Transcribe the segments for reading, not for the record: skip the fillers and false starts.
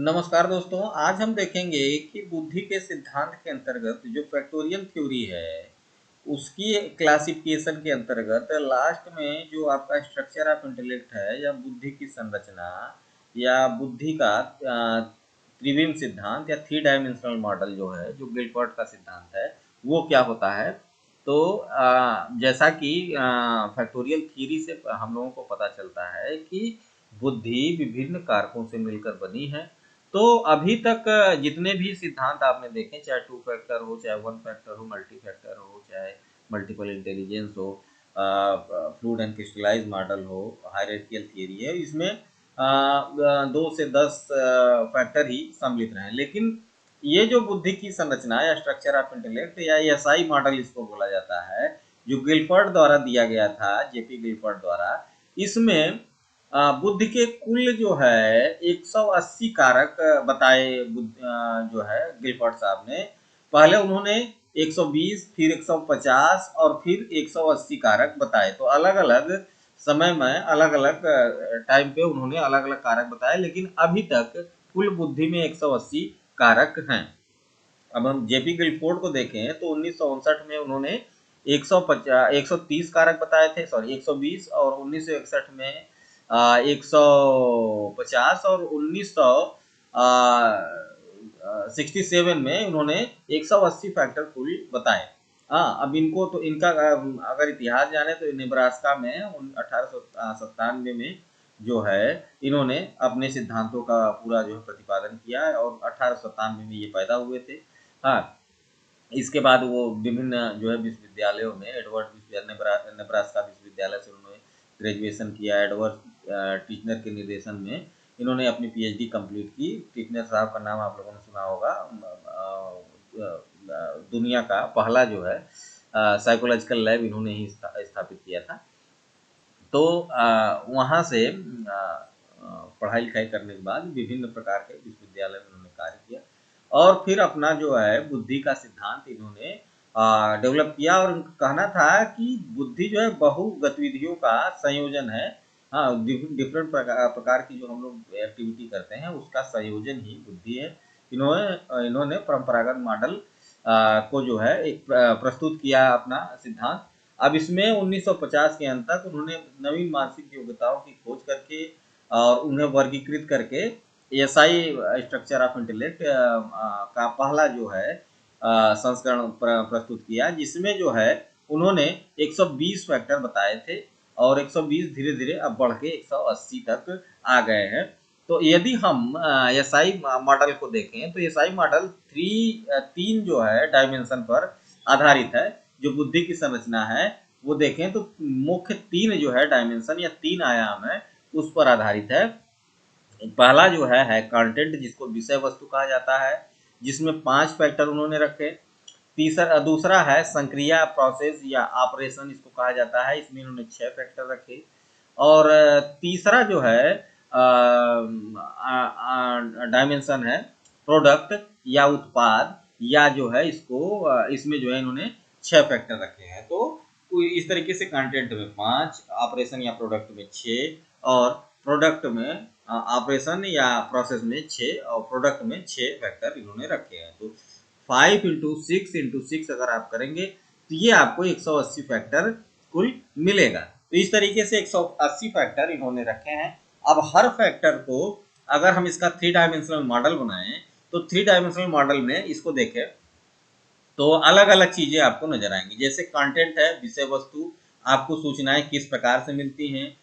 नमस्कार दोस्तों, आज हम देखेंगे कि बुद्धि के सिद्धांत के अंतर्गत जो फैक्टोरियल थ्योरी है, उसकी क्लासिफिकेशन के अंतर्गत लास्ट में जो आपका स्ट्रक्चर ऑफ इंटेलेक्ट है या बुद्धि की संरचना या बुद्धि का त्रिविम सिद्धांत या थ्री डायमेंशनल मॉडल जो है, जो गिलफर्ड का सिद्धांत है, वो क्या होता है। तो जैसा कि फैक्टोरियल थ्योरी से हम लोगों को पता चलता है कि बुद्धि विभिन्न कारकों से मिलकर बनी है। तो अभी तक जितने भी सिद्धांत आपने देखे, चाहे टू फैक्टर हो, चाहे वन फैक्टर हो, मल्टी फैक्टर हो, चाहे मल्टीपल इंटेलिजेंस हो, फ्लूइड एंड क्रिस्टलाइज मॉडल हो, हायरार्कियल थियरी है, इसमें 2 से 10 फैक्टर ही सम्मिलित रहे। लेकिन ये जो बुद्धि की संरचना या स्ट्रक्चर ऑफ इंटेलेक्ट या एसआई मॉडल इसको बोला जाता है, जो गिलफर्ड द्वारा दिया गया था, जेपी गिलफर्ड द्वारा, इसमें बुद्धि के कुल जो है 180 कारक बताए जो है गिलफर्ड साहब ने। पहले उन्होंने 120, फिर 150 और फिर 180 कारक बताए। तो अलग अलग समय में अलग अलग टाइम पे उन्होंने अलग अलग कारक बताए, लेकिन अभी तक कुल बुद्धि में 180 कारक हैं। अब हम जेपी गिलफोर्ड को देखें तो 1959 में उन्होंने 130 कारक बताए थे, सॉरी 120, और 1961 में 150, और 1967 में उन्होंने 180 फैक्टर कुल बताए। हाँ, अब इनको तो इनका अगर इतिहास जाने तो नेब्रास्का में 1897 में जो है इन्होंने अपने सिद्धांतों का पूरा जो है प्रतिपादन किया है, और 1897 में ये पैदा हुए थे। हाँ, इसके बाद वो विभिन्न जो है विश्वविद्यालयों में, एडवर्ड विश्वविद्यालय, नेब्रास्का विश्वविद्यालय से उन्होंने ग्रेजुएशन किया। एडवर्ड टीचनर के निर्देशन में इन्होंने अपनी पीएचडी कंप्लीट की। टीचनर साहब का नाम आप लोगों ने सुना होगा। दुनिया का पहला जो है साइकोलॉजिकल लैब इन्होंने ही स्थापित किया था। तो वहाँ से पढ़ाई लिखाई करने के बाद विभिन्न प्रकार के विश्वविद्यालय में उन्होंने कार्य किया, और फिर अपना जो है बुद्धि का सिद्धांत इन्होंने डेवलप किया। और कहना था कि बुद्धि जो है बहु गतिविधियों का संयोजन है। हाँ, डिफरेंट प्रकार की जो हम लोग एक्टिविटी करते हैं उसका संयोजन ही बुद्धि है। इन्होंने परंपरागत मॉडल को जो है एक प्रस्तुत किया अपना सिद्धांत। अब इसमें 1950 के अंत तक उन्होंने नवीन मानसिक योग्यताओं की खोज करके और उन्हें वर्गीकृत करके एसआई स्ट्रक्चर ऑफ इंटेलेक्ट का पहला जो है संस्करण प्रस्तुत किया, जिसमें जो है उन्होंने 120 फैक्टर बताए थे, और 120 धीरे धीरे अब बढ़ के 180 तक आ गए हैं। तो यदि हम एसआई मॉडल को देखें तो एसआई मॉडल तीन जो है डायमेंशन पर आधारित है। जो बुद्धि की संरचना है वो देखें तो मुख्य 3 जो है डायमेंशन या 3 आयाम है, उस पर आधारित है। पहला जो है कंटेंट, जिसको विषय वस्तु कहा जाता है, जिसमें 5 फैक्टर उन्होंने रखे। दूसरा है संक्रिया, प्रोसेस या ऑपरेशन इसको कहा जाता है, इसमें इन्होंने 6 फैक्टर रखे। और तीसरा जो है डायमेंशन है प्रोडक्ट या उत्पाद, या जो है इसको इसमें जो है इन्होंने 6 फैक्टर रखे हैं। तो इस तरीके से कंटेंट में 5, ऑपरेशन या प्रोडक्ट में 6, और प्रोडक्ट में ऑपरेशन या प्रोसेस में 6, और प्रोडक्ट में 6 फैक्टर इन्होंने रखे हैं। तो 5 × 6 × 6 अगर आप करेंगे तो ये आपको 180 फैक्टर कुल मिलेगा। तो इस तरीके से 180 फैक्टर इन्होंने रखे हैं। अब हर फैक्टर को अगर हम इसका 3 डायमेंशनल मॉडल बनाएं तो 3 डायमेंशनल मॉडल में इसको देखें तो अलग अलग चीजें आपको नजर आएंगी। जैसे कंटेंट है, विषय वस्तु, आपको सूचनाएं किस प्रकार से मिलती हैं,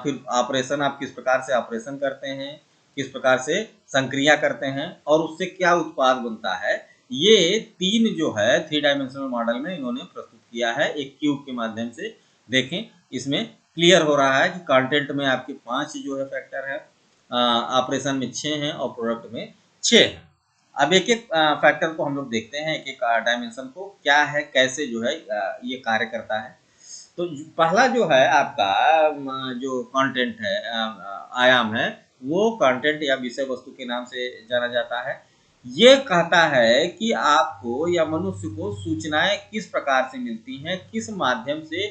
फिर ऑपरेशन, आप किस प्रकार से ऑपरेशन करते हैं, किस प्रकार से संक्रिया करते हैं, और उससे क्या उत्पाद बनता है। ये 3 जो है 3 डायमेंशनल मॉडल में इन्होंने प्रस्तुत किया है एक क्यूब के माध्यम से। देखें, इसमें क्लियर हो रहा है कि कंटेंट में आपके 5 जो है फैक्टर है, ऑपरेशन में 6 हैं, और प्रोडक्ट में 6 हैं। अब एक एक फैक्टर को हम लोग देखते हैं, एक एक डायमेंशन को क्या है, कैसे जो है ये कार्य करता है। तो पहला जो है आपका जो कंटेंट है, आयाम है, वो कंटेंट या विषय वस्तु के नाम से जाना जाता है। ये कहता है कि आपको या मनुष्य को सूचनाएं किस प्रकार से मिलती हैं, किस माध्यम से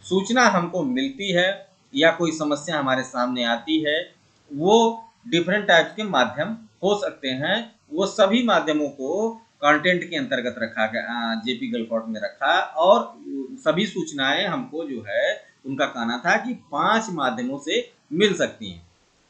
सूचना हमको मिलती है, या कोई समस्या हमारे सामने आती है, वो डिफरेंट टाइप्स के माध्यम हो सकते हैं, वो सभी माध्यमों को कंटेंट के अंतर्गत रखा गया, जेपी गलफोर्ड में रखा। और सभी सूचनाएं हमको जो है उनका कहना था कि 5 माध्यमों से मिल सकती हैं।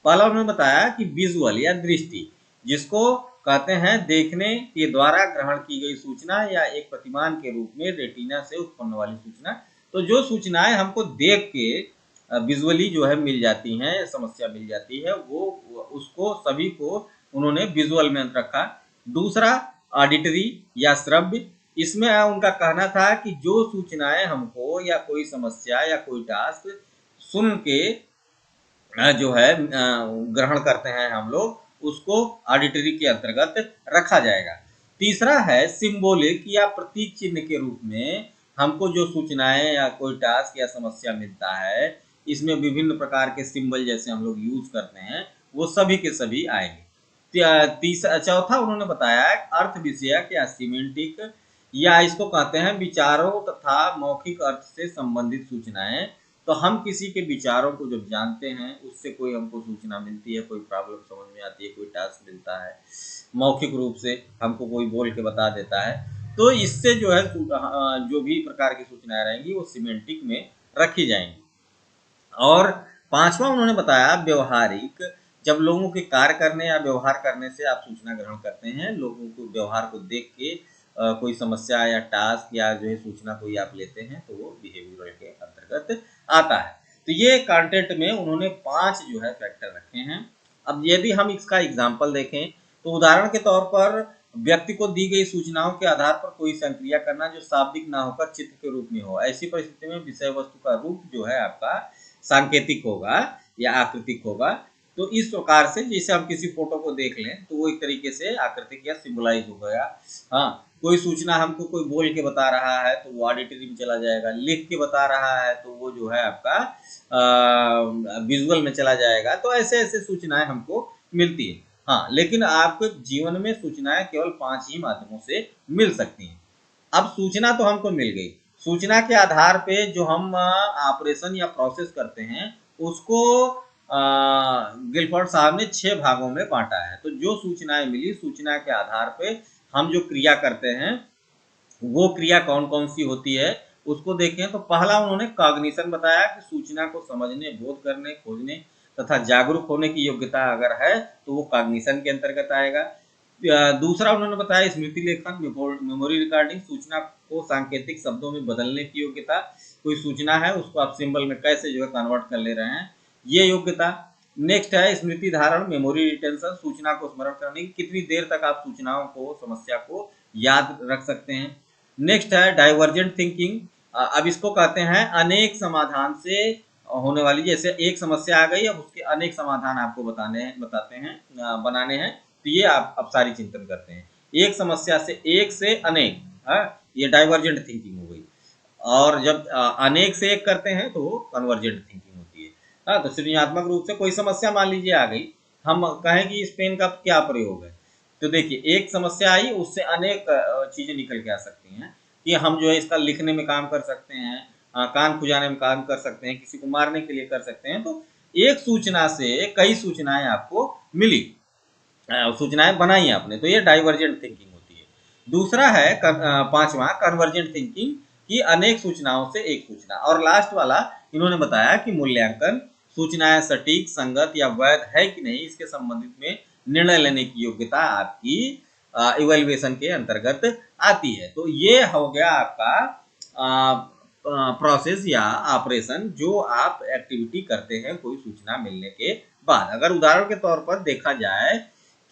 पहला उन्होंने बताया कि विजुअल या दृष्टि, जिसको कहते हैं देखने के द्वारा ग्रहण की गई सूचना या एक प्रतिमान के रूप में रेटिना से उत्पन्न वाली सूचना। तो जो सूचनाएं हमको देख के विजुअली जो है मिल जाती हैं, समस्या मिल जाती है, वो उसको सभी को उन्होंने विजुअल में रखा। दूसरा ऑडिटरी या श्रव्य, इसमें उनका कहना था कि जो सूचनाएं हमको या कोई समस्या या कोई टास्क सुन के जो है ग्रहण करते हैं हम लोग, उसको ऑडिटरी के अंतर्गत रखा जाएगा। तीसरा है सिंबॉलिक या प्रतीक चिन्ह के रूप में हमको जो सूचनाएं या कोई टास्क या समस्या मिलता है, इसमें विभिन्न प्रकार के सिंबल जैसे हम लोग यूज करते हैं, वो सभी के सभी आएंगे। तीसरा चौथा उन्होंने बताया अर्थ विषयक या सिमेंटिक, या इसको कहते हैं विचारों तथा मौखिक अर्थ से संबंधित सूचनाएं। तो हम किसी के विचारों को जब जानते हैं, उससे कोई हमको सूचना मिलती है, कोई प्रॉब्लम समझ में आती है, कोई टास्क मिलता है, मौखिक रूप से हमको कोई बोल के बता देता है, तो इससे जो है जो भी प्रकार की सूचनाएं रहेंगी वो सिमेंटिक में रखी जाएंगी। और पांचवा उन्होंने बताया व्यवहारिक, जब लोगों के कार्य करने या व्यवहार करने से आप सूचना ग्रहण करते हैं, लोगों को व्यवहार को देख के कोई समस्या या टास्क या जो है सूचना कोई आप लेते हैं, तो वो बिहेवियरल के अंतर्गत आता है। तो ये कंटेंट में उन्होंने 5 जो है फैक्टर रखे हैं। अब यदि हम इसका एग्जाम्पल देखें, तो उदाहरण के तौर पर व्यक्ति को दी गई सूचनाओं के आधार पर कोई संक्रिया करना जो शाब्दिक ना होकर चित्र के रूप में हो। ऐसी परिस्थिति में विषय वस्तु का रूप जो है आपका सांकेतिक होगा या आकृतिक होगा। तो इस प्रकार से जैसे हम किसी फोटो को देख लें, तो वो एक तरीके से आकृतिक या सिंबलाइज हो गया। हाँ, कोई सूचना हमको कोई बोल के बता रहा है तो वो ऑडिटरी में चला जाएगा, लिख के बता रहा है तो वो जो है आपका विजुअल में चला जाएगा। तो ऐसे ऐसे सूचनाएं हमको मिलती है। हाँ, लेकिन आपके जीवन में सूचनाएं केवल 5 ही माध्यमों से मिल सकती हैं। अब सूचना तो हमको मिल गई, सूचना के आधार पे जो हम ऑपरेशन या प्रोसेस करते हैं, उसको गिलफोर्ड साहब ने 6 भागों में बांटा है। तो जो सूचनाएं मिली, सूचना के आधार पे हम जो क्रिया करते हैं, वो क्रिया कौन कौन सी होती है उसको देखें। तो पहला उन्होंने कॉग्निशन बताया कि सूचना को समझने, बोध करने, खोजने तथा जागरूक होने की योग्यता अगर है तो वो कॉग्निशन के अंतर्गत आएगा। दूसरा उन्होंने बताया स्मृति लेखन, मेमोरी रिकॉर्डिंग, सूचना को सांकेतिक शब्दों में बदलने की योग्यता। कोई सूचना है उसको आप सिंबल में कैसे जो है कन्वर्ट कर ले रहे हैं, ये योग्यता। नेक्स्ट है स्मृति धारण, मेमोरी रिटेंशन, सूचना को स्मरण करने की कितनी देर तक आप सूचनाओं को, समस्या को याद रख सकते हैं। नेक्स्ट है डाइवर्जेंट थिंकिंग। अब इसको कहते हैं अनेक समाधान से होने वाली, जैसे एक समस्या आ गई, अब उसके अनेक समाधान आपको बताते हैं, बनाने हैं, तो ये आप अब सारी चिंतन करते हैं। एक समस्या से एक से अनेक, ये डाइवर्जेंट थिंकिंग हो गई। और जब अनेक से एक करते हैं तो वो कन्वर्जेंट थिंकिंग होती है। हाँ, तो सृजनात्मक रूप से कोई समस्या मान लीजिए आ गई, हम कहें कि इस पेन का क्या प्रयोग है, तो देखिए एक समस्या आई, उससे अनेक चीजें निकल के आ सकती हैं कि हम जो है इसका लिखने में काम कर सकते हैं, कान खुजाने में काम कर सकते हैं, किसी को मारने के लिए कर सकते हैं। तो एक सूचना से कई सूचनाएं आपको मिली, सूचनाएं बनाई आपने, तो ये डाइवर्जेंट थिंकिंग होती है। दूसरा है पांचवा कन्वर्जेंट थिंकिंग, कि अनेक सूचनाओं से एक सूचना। और लास्ट वाला इन्होंने बताया कि मूल्यांकन, सूचनाएं सटीक, संगत या वैध है कि नहीं, इसके संबंधित में निर्णय लेने की योग्यता आपकी इवेल्युएशन के अंतर्गत आती है। तो ये हो गया आपका प्रोसेस या ऑपरेशन, जो आप एक्टिविटी करते हैं कोई सूचना मिलने के बाद। अगर उदाहरण के तौर पर देखा जाए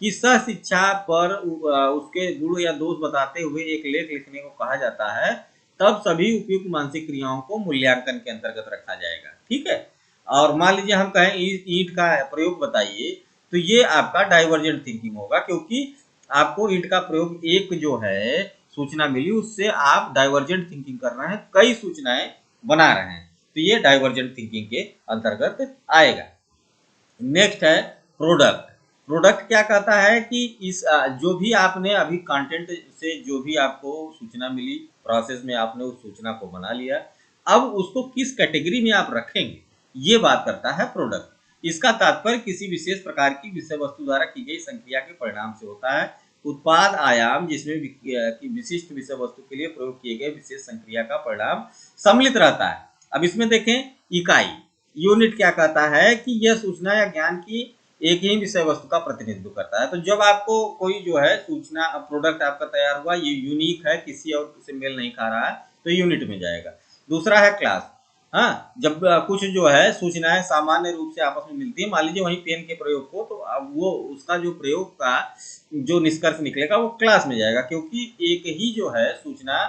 कि सह शिक्षा पर उसके गुण या दोष बताते हुए एक लेख लिखने को कहा जाता है, तब सभी उपयुक्त मानसिक क्रियाओं को मूल्यांकन के अंतर्गत रखा जाएगा। ठीक है। और मान लीजिए हम कहें ईंट का प्रयोग बताइए, तो ये आपका डाइवर्जेंट थिंकिंग होगा, क्योंकि आपको ईंट का प्रयोग एक जो है सूचना मिली, उससे आप डाइवर्जेंट थिंकिंग कर रहे हैं, कई सूचनाएं बना रहे हैं, तो ये डाइवर्जेंट थिंकिंग के अंतर्गत आएगा। नेक्स्ट है प्रोडक्ट। प्रोडक्ट क्या कहता है कि इस जो भी आपने अभी कंटेंट से जो भी आपको सूचना मिली, प्रोसेस में आपने उस सूचना को बना लिया, अब उसको किस कैटेगरी में आप रखेंगे, ये बात करता है प्रोडक्ट। इसका तात्पर्य किसी विशेष प्रकार की विषय वस्तु द्वारा की गई संक्रिया के परिणाम से होता है। उत्पाद आयाम जिसमें कि विशिष्ट विषय वस्तु के लिए प्रयोग किए गए विशेष संक्रिया का परिणाम सम्मिलित रहता है। अब इसमें देखें इकाई यूनिट क्या कहता है कि यह सूचना या ज्ञान की एक ही विषय वस्तु का प्रतिनिधित्व करता है। तो जब आपको कोई जो है सूचना प्रोडक्ट आपका तैयार हुआ, ये यूनिक है, किसी और से मेल नहीं खा रहा है, तो यूनिट में जाएगा। दूसरा है क्लास। हाँ, जब कुछ जो है सूचनाएं सामान्य रूप से आपस में मिलती है, मान लीजिए वही पेन के प्रयोग को, तो अब वो उसका जो प्रयोग का जो निष्कर्ष निकलेगा वो क्लास में जाएगा, क्योंकि एक ही जो है सूचना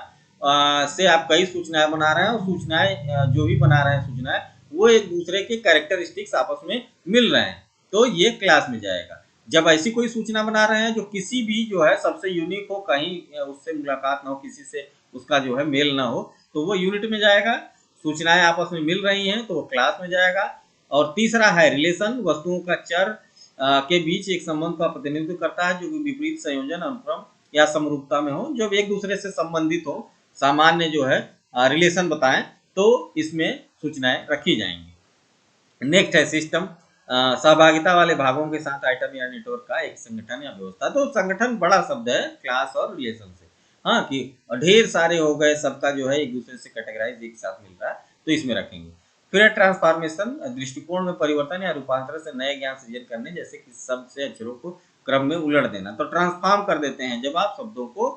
से आप कई सूचनाएं बना रहे हैं, और सूचनाएं जो भी बना रहे हैं सूचनाएं वो एक दूसरे के कैरेक्टरिस्टिक्स आपस में मिल रहे हैं, तो ये क्लास में जाएगा। जब ऐसी कोई सूचना बना रहे हैं जो किसी भी जो है सबसे यूनिक हो, कहीं उससे मुलाकात ना हो, किसी से उसका जो है मेल ना हो, तो वो यूनिट में जाएगा। सूचनाएं आपस में मिल रही हैं तो वो क्लास में जाएगा। और तीसरा है रिलेशन, वस्तुओं का चर के बीच एक संबंध का प्रतिनिधित्व करता है जो विपरीत संयोजन, अनुक्रम या समरूपता में हो, जब एक दूसरे से संबंधित हो, सामान्य जो है रिलेशन बताएं, तो इसमें सूचनाएं रखी जाएंगी। नेक्स्ट है सिस्टम, सहभागिता वाले भागों के साथ आइटम या नेटवर्क का एक संगठन या व्यवस्था। तो संगठन बड़ा शब्द है क्लास और रिलेशन से, हाँ, कि ढेर सारे हो गए, सबका जो है एक दूसरे से कैटेगराइज एक साथ मिल रहा है, तो इसमें रखेंगे। फिर ट्रांसफॉर्मेशन, दृष्टिकोण में परिवर्तन या रूपांतरण से नए ज्ञान सृजन करने, जैसे कि शब्द से अक्षरों को क्रम में उलट देना। तो ट्रांसफॉर्म कर देते हैं जब आप शब्दों को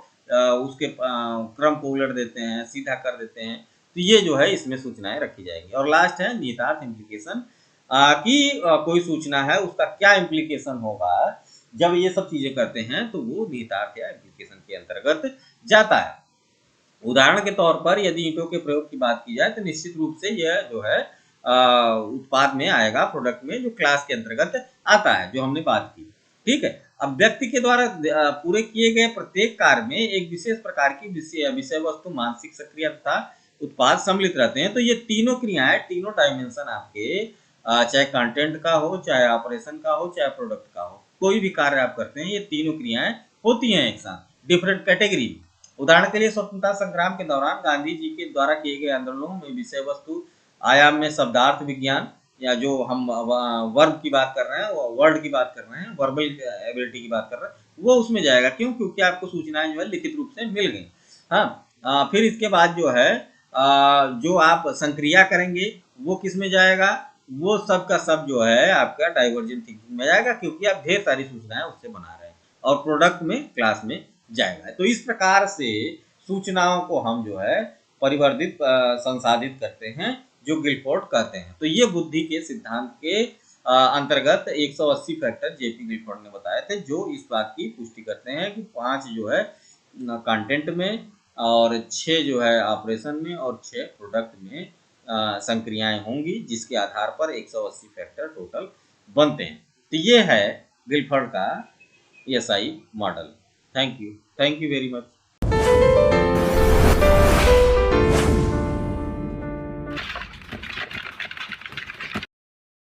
उसके क्रम को उलट देते हैं, सीधा कर देते हैं, तो ये जो है इसमें सूचनाएं रखी जाएंगी। और लास्ट है निहितार्थ इम्प्लीकेशन, कि कोई सूचना है उसका क्या इम्प्लीकेशन होगा, जब ये सब चीजें करते हैं तो वो निहितार्थ या इम्प्लीकेशन के अंतर्गत जाता है। उदाहरण के तौर पर यदि ईंटों के प्रयोग की बात की जाए तो निश्चित रूप से यह जो है उत्पाद में आएगा, प्रोडक्ट में, जो क्लास के अंतर्गत आता है, जो हमने बात की। ठीक है। अब व्यक्ति के द्वारा पूरे किए गए प्रत्येक कार्य में एक विशेष प्रकार की विषय वस्तु, मानसिक सक्रिय तथा उत्पाद सम्मिलित रहते हैं। तो ये तीनों क्रियाएं, तीनों डायमेंशन आपके, चाहे कंटेंट का हो, चाहे ऑपरेशन का हो, चाहे प्रोडक्ट का हो, कोई भी कार्य आप करते हैं, ये तीनों क्रियाएं होती हैं एक साथ डिफरेंट कैटेगरी। उदाहरण के लिए स्वतंत्रता संग्राम के दौरान गांधी जी के द्वारा किए गए आंदोलनों में विषय वस्तु आयाम में शब्दार्थ विज्ञान, या जो हम वर्ब की बात कर रहे हैं, वर्ड की बात कर रहे हैं, वर्बल एबिलिटी की बात कर रहे हैं, वो उसमें जाएगा। क्यों? क्योंकि आपको सूचनाएं जो है लिखित रूप से मिल गई। हाँ, फिर इसके बाद जो है जो आप संक्रिया करेंगे वो किस में जाएगा? वो सब का सब जो है आपका डाइवर्जेंट थिंकिंग में जाएगा, क्योंकि आप ढेर सारी सूचनाएं उससे बना रहे हैं, और प्रोडक्ट में, क्लास में जाएगा। तो इस प्रकार से सूचनाओं को हम जो है परिवर्धित संसाधित करते हैं, जो गिलफोर्ड कहते हैं। तो ये बुद्धि के सिद्धांत के अंतर्गत 180 फैक्टर जेपी गिलफोर्ड ने बताए थे, जो इस बात की पुष्टि करते हैं कि 5 जो है कंटेंट में, और 6 जो है ऑपरेशन में, और 6 प्रोडक्ट में संक्रियाएं होंगी, जिसके आधार पर 180 फैक्टर टोटल बनते हैं। तो ये है गिलफोर्ड का SI model. Thank you very much.